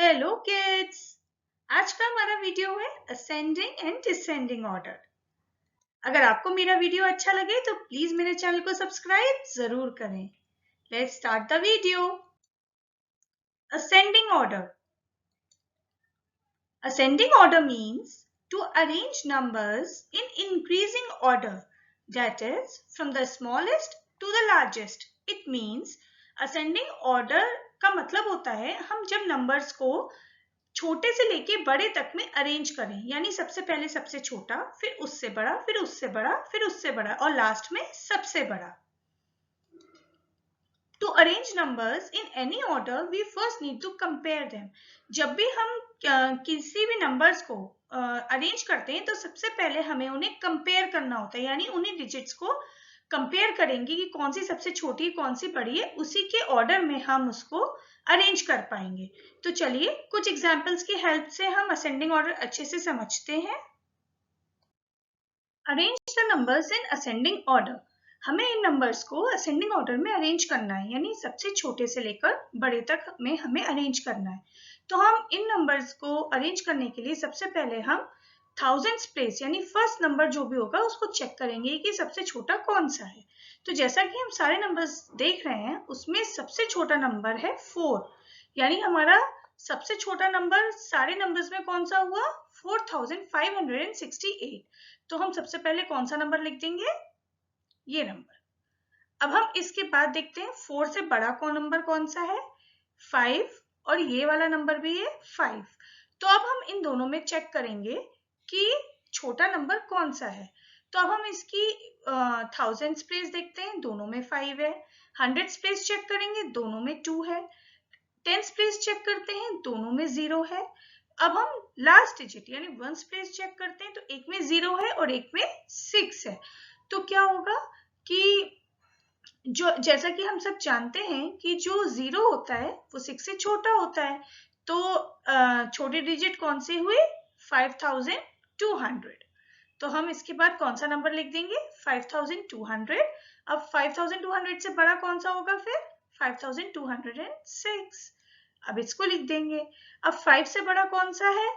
Hello kids, आज का हमारा वीडियो है असेंडिंग एंड डिसेंडिंग ऑर्डर। अगर आपको मेरा वीडियो अच्छा लगे तो प्लीज मेरे चैनल को सब्सक्राइब जरूर करें। Let's start the video. Ascending order. Ascending order means to arrange numbers in increasing order, that is, from the smallest to the largest. It means ascending order का मतलब होता है हम जब नंबर्स को छोटे से लेके बड़े तक में अरेंज करें, यानी सबसे पहले सबसे छोटा, फिर उससे बड़ा, फिर उससे बड़ा, फिर उससे बड़ा और लास्ट में सबसे बड़ा। To arrange numbers in any order, we first need to compare them. जब भी हम किसी भी नंबर्स को अरेंज करते हैं तो सबसे पहले हमें उन्हें कंपेयर करना होता है, यानी उन्हीं डिजिट्स को कंपेयर करेंगे कि कौन सी सबसे छोटी है, कौन सी बड़ी है, उसी के ऑर्डर में हम उसको अरेंज कर पाएंगे। तो चलिए कुछ एग्जाम्पल्स की हेल्प से हम असेंडिंग ऑर्डर अच्छे से समझते हैं। Arrange the numbers in ascending order. हमें इन नंबर्स को असेंडिंग ऑर्डर में अरेंज करना है, यानी सबसे छोटे से लेकर बड़े तक में हमें अरेंज करना है। तो हम इन नंबर्स को अरेंज करने के लिए सबसे पहले हम थाउजेंड्स प्लेस यानी फर्स्ट नंबर जो भी होगा उसको चेक करेंगे कि सबसे छोटा कौन सा है। तो जैसा कि हम सारे नंबर्स देख रहे हैं उसमें सबसे छोटा नंबर है 4, यानी हमारा सबसे छोटा नंबर सारे नंबर्स में कौन सा हुआ, 4568। तो हम सबसे पहले कौन सा नंबर लिख देंगे, ये नंबर। अब हम इसके बाद देखते हैं 4 से बड़ा नंबर कौन सा है, 5, और ये वाला नंबर भी है 5। तो अब हम इन दोनों में चेक करेंगे कि छोटा नंबर कौन सा है। तो अब हम इसकी थाउजेंड्स प्लेस देखते हैं, दोनों में 5 है। हंड्रेड्स प्लेस चेक करेंगे, दोनों में 2 है। टेंस प्लेस चेक करते हैं, दोनों में 0 है। अब हम लास्ट डिजिट यानी वंस प्लेस चेक करते हैं तो एक में 0 है और एक में 6 है। तो क्या होगा कि जो जैसा कि हम सब जानते हैं कि जो 0 होता है वो 6 से छोटा होता है। तो छोटे डिजिट कौन से हुए, 5200। तो हम इसके बाद कौन सा नंबर लिख देंगे, 5200। अब 5200 से बड़ा कौन सा होगा फिर, 5206। अब इसको लिख देंगे। अब 5 से बड़ा कौन सा है,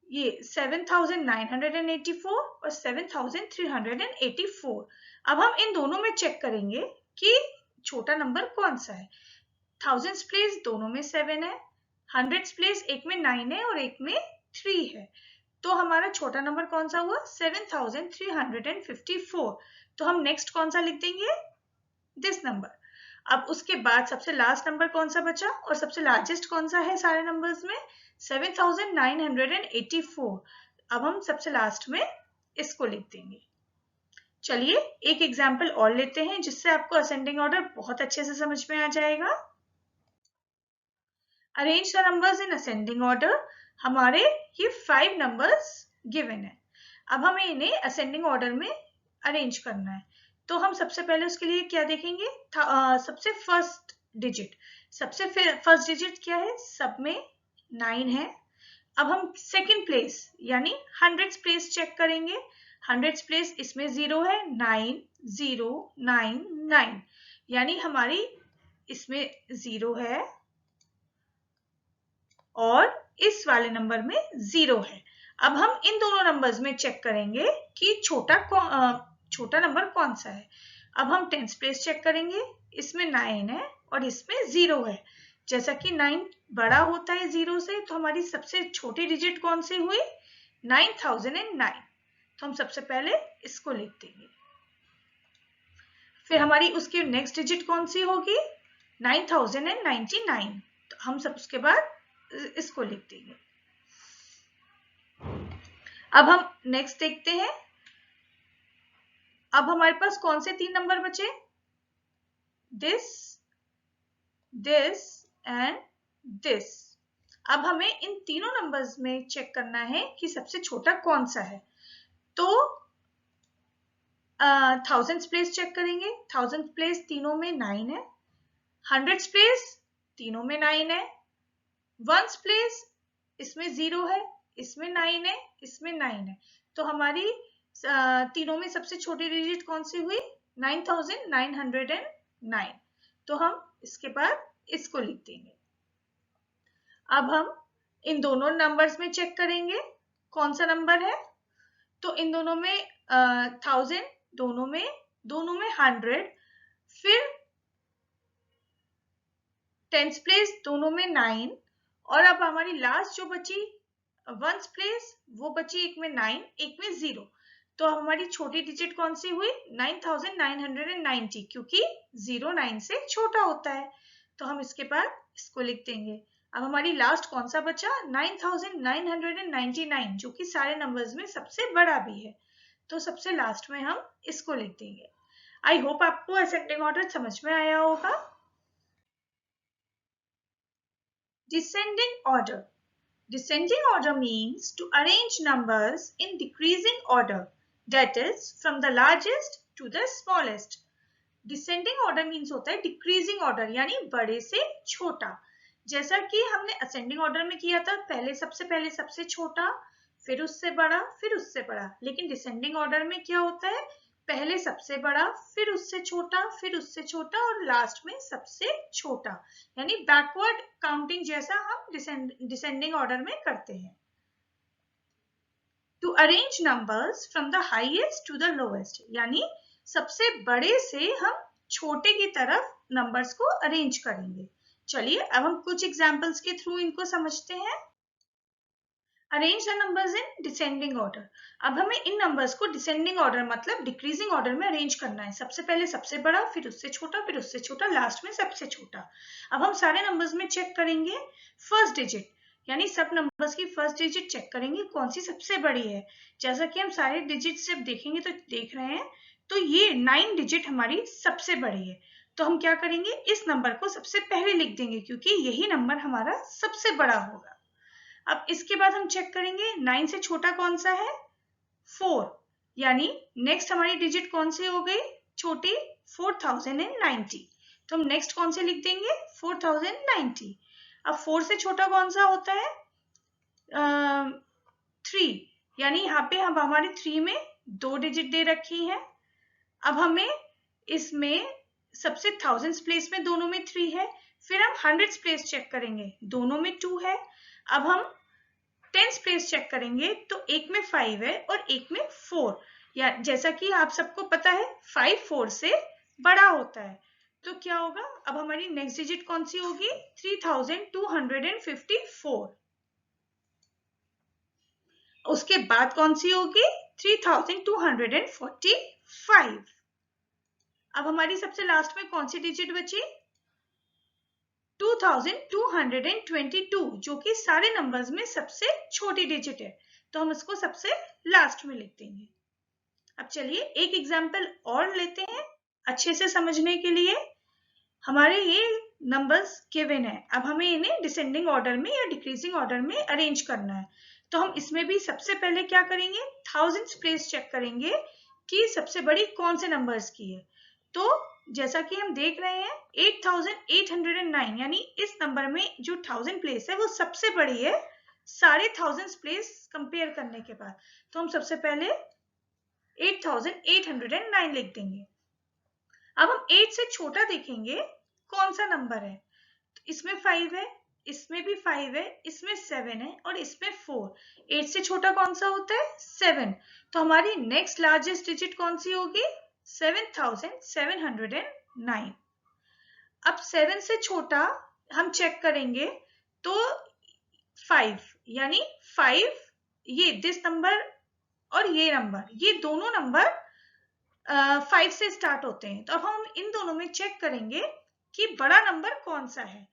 ये 7984 और 7384। अब हम इन दोनों में चेक करेंगे कि छोटा नंबर कौन सा है। थाउजेंड्स प्लेस दोनों में 7 है, हंड्रेड्स प्लेस एक में 9 है और एक में 3 है। तो हमारा छोटा नंबर कौन सा हुआ, 7354। तो हम नेक्स्ट कौन सा लिख देंगे, दिस नंबर। अब उसके बाद सबसे लास्ट नंबर कौन सा बचा और सबसे लार्जेस्ट कौन सा है सारे नंबर्स में, 7984। अब हम सबसे लास्ट में इसको लिख देंगे। चलिए एक एग्जाम्पल और लेते हैं जिससे आपको असेंडिंग ऑर्डर बहुत अच्छे से समझ में आ जाएगा। Arrange the numbers in ascending order. हमारे ये 5 नंबर्स गिवन है। अब हमें इन्हें असेंडिंग ऑर्डर में अरेंज करना है। तो हम सबसे पहले उसके लिए क्या देखेंगे, सबसे फर्स्ट डिजिट। सबसे फर्स्ट डिजिट क्या है, सब में 9 है। अब हम सेकंड प्लेस यानी हंड्रेड्स प्लेस चेक करेंगे। हंड्रेड्स प्लेस इसमें 0 है, 9099, यानी हमारी इसमें 0 है और इस वाले नंबर में 0 है। अब हम इन दोनों नंबर्स में चेक करेंगे कि छोटा नंबर कौन सा है। अब हम टेंस प्लेस चेक करेंगे, इसमें 9 है और इसमें 0 है। जैसा कि 9 बड़ा होता है 0 से, तो हमारी सबसे छोटी डिजिट कौन सी हुई, 9009। तो हम सबसे पहले इसको लिख देंगे। फिर हमारी उसकी नेक्स्ट डिजिट कौन सी होगी, 9099। तो हम सब उसके बाद इसको लिख देंगे। अब हम नेक्स्ट देखते हैं। अब हमारे पास कौन से 3 नंबर बचे, दिस, दिस एंड दिस। अब हमें इन तीनों नंबर्स में चेक करना है कि सबसे छोटा कौन सा है। तो थाउजेंड्स प्लेस चेक करेंगे। थाउजेंड्स प्लेस तीनों में 9 है। हंड्रेड्स प्लेस तीनों में 9 है। वंस प्लेस इसमें 0 है, इसमें 9 है, इसमें 9 है। तो हमारी तीनों में सबसे छोटी डिजिट कौन सी हुई, 9909। तो हम इसके बाद इसको लिख देंगे। अब हम इन दोनों नंबर्स में चेक करेंगे कौन सा नंबर है। तो इन दोनों में 1000, दोनों में 100, फिर टेंथ प्लेस दोनों में 9, और अब हमारी लास्ट जो बची वंस प्लेस वो बची एक में 9, एक में 0। तो हमारी छोटी डिजिट कौन सी हुई 9990, क्योंकि 0 9 से छोटा होता है। तो हम इसके बाद इसको लिख देंगे। अब हमारी लास्ट कौन सा बचा 9999, जो कि सारे नंबर्स में सबसे बड़ा भी है। तो सबसे लास्ट में हम इसको लिख देंगे। आई होप आपको असेंडिंग ऑर्डर समझ में आया होगा। Descending order. Descending order means to arrange numbers in decreasing order, that is from the largest to the smallest. Descending order means होता है decreasing order, यानी बड़े से छोटा। जैसा कि हमने ascending order में किया था, पहले सबसे छोटा, फिर उससे बड़ा, फिर उससे बड़ा। लेकिन descending order में क्या होता है, पहले सबसे बड़ा, फिर उससे छोटा, फिर उससे छोटा और लास्ट में सबसे छोटा, यानी बैकवर्ड काउंटिंग जैसा हम डिसेंडिंग ऑर्डर में करते हैं। To arrange numbers from the highest to the lowest, यानी सबसे बड़े से हम छोटे की तरफ नंबर्स को अरेंज करेंगे। चलिए अब हम कुछ एग्जांपल्स के थ्रू इनको समझते हैं। Arrange the numbers in descending order. अब हमें इन नंबर्स को डिसेंडिंग ऑर्डर मतलब डिक्रीजिंग ऑर्डर में अरेंज करना है। सबसे पहले सबसे बड़ा, फिर उससे छोटा, फिर उससे छोटा, लास्ट में सबसे छोटा। अब हम सारे नंबर्स में चेक करेंगे फर्स्ट डिजिट, यानी सब नंबर्स की फर्स्ट डिजिट चेक करेंगे कौन सी सबसे बड़ी है। जैसा कि हम सारे डिजिट जब देखेंगे तो देख रहे हैं, तो ये 9 डिजिट हमारी सबसे बड़ी है। तो हम क्या करेंगे, इस नंबर को सबसे पहले लिख देंगे क्योंकि यही नंबर हमारा सबसे बड़ा होगा। अब इसके बाद हम चेक करेंगे 9 से छोटा कौन सा है 4, यानी नेक्स्ट हमारी डिजिट कौन सी हो गई छोटी 4090। तो हम नेक्स्ट कौन से लिख देंगे 4090। अब 4 से छोटा कौन सा होता है 3, यानी यहाँ पे हम हमारे 3 में 2 डिजिट दे रखी है। अब हमें इसमें सबसे थाउजेंड्स प्लेस में दोनों में 3 है, फिर हम हंड्रेड्स प्लेस चेक करेंगे, दोनों में 2 है। अब हम टेंस प्लेस चेक करेंगे तो एक में 5 है और एक में 4, या जैसा कि आप सबको पता है 5 4 से बड़ा होता है। तो क्या होगा, अब हमारी नेक्स्ट डिजिट कौन सी होगी 3254। उसके बाद कौन सी होगी 3245। अब हमारी सबसे लास्ट में कौन सी डिजिट बची 2222, जो कि सारे नंबर्स में सबसे छोटी डिजिट है। तो हम इसको सबसे लास्ट में लिख देंगे। अब चलिए एक एग्जांपल और लेते हैं अच्छे से समझने के लिए। हमारे ये नंबर्स गिवन है, अब हमें इन्हें डिसेंडिंग ऑर्डर में या डिक्रीजिंग ऑर्डर में अरेंज करना है। तो हम इसमें भी सबसे पहले क्या करेंगे थाउजेंड्स प्लेस चेक करेंगे कि सबसे बड़ी कौन से नंबर्स की है। तो जैसा कि हम देख रहे हैं 8809, यानी इस नंबर में जो 1000 प्लेस है वो सबसे बड़ी है सारे थाउजेंड्स प्लेस कंपेयर करने के बाद। तो हम सबसे पहले 8809 लिख देंगे। अब हम 8 से छोटा देखेंगे कौन सा नंबर है, तो इसमें 5 है, इसमें भी 5 है, इसमें 7 है और इसमें 4। 8 से छोटा कौन सा होता है 7। तो हमारी नेक्स्ट लार्जेस्ट डिजिट कौन सी होगी 7709। अब 7 से छोटा हम चेक करेंगे तो 5, यानी 5 ये दिस नंबर और ये नंबर, ये दोनों नंबर 5 से स्टार्ट होते हैं। तो अब हम इन दोनों में चेक करेंगे कि बड़ा नंबर कौन सा है।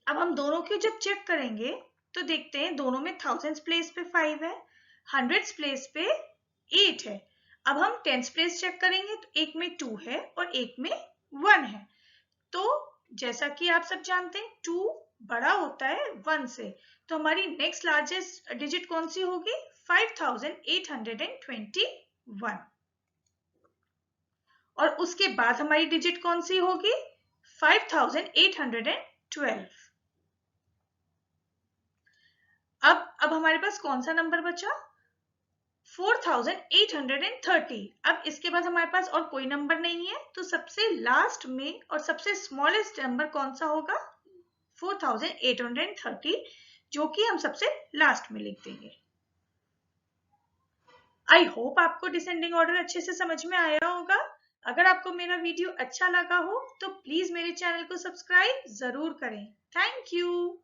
अब हम दोनों को जब चेक करेंगे तो देखते हैं दोनों में थाउजेंड्स प्लेस पे 5 है, हंड्रेड्स प्लेस पे 8 है। अब हम टेंस प्लेस चेक करेंगे तो एक में 2 है और एक में 1 है। तो जैसा कि आप सब जानते हैं 2 बड़ा होता है 1 से। तो हमारी नेक्स्ट लार्जेस्ट डिजिट कौन सी होगी 5821, और उसके बाद हमारी डिजिट कौन सी होगी 5812। अब हमारे पास कौन सा नंबर बचा 4830। अब इसके बाद हमारे पास और कोई नंबर नहीं है, तो सबसे लास्ट में और सबसे स्मॉलेस्ट नंबर कौन सा होगा 4830, जो कि हम सबसे लास्ट में लिख देंगे। आई होप आपको डिसेंडिंग ऑर्डर अच्छे से समझ में आया होगा। अगर आपको मेरा वीडियो अच्छा लगा हो तो प्लीज मेरे चैनल को सब्सक्राइब जरूर करें। Thank you.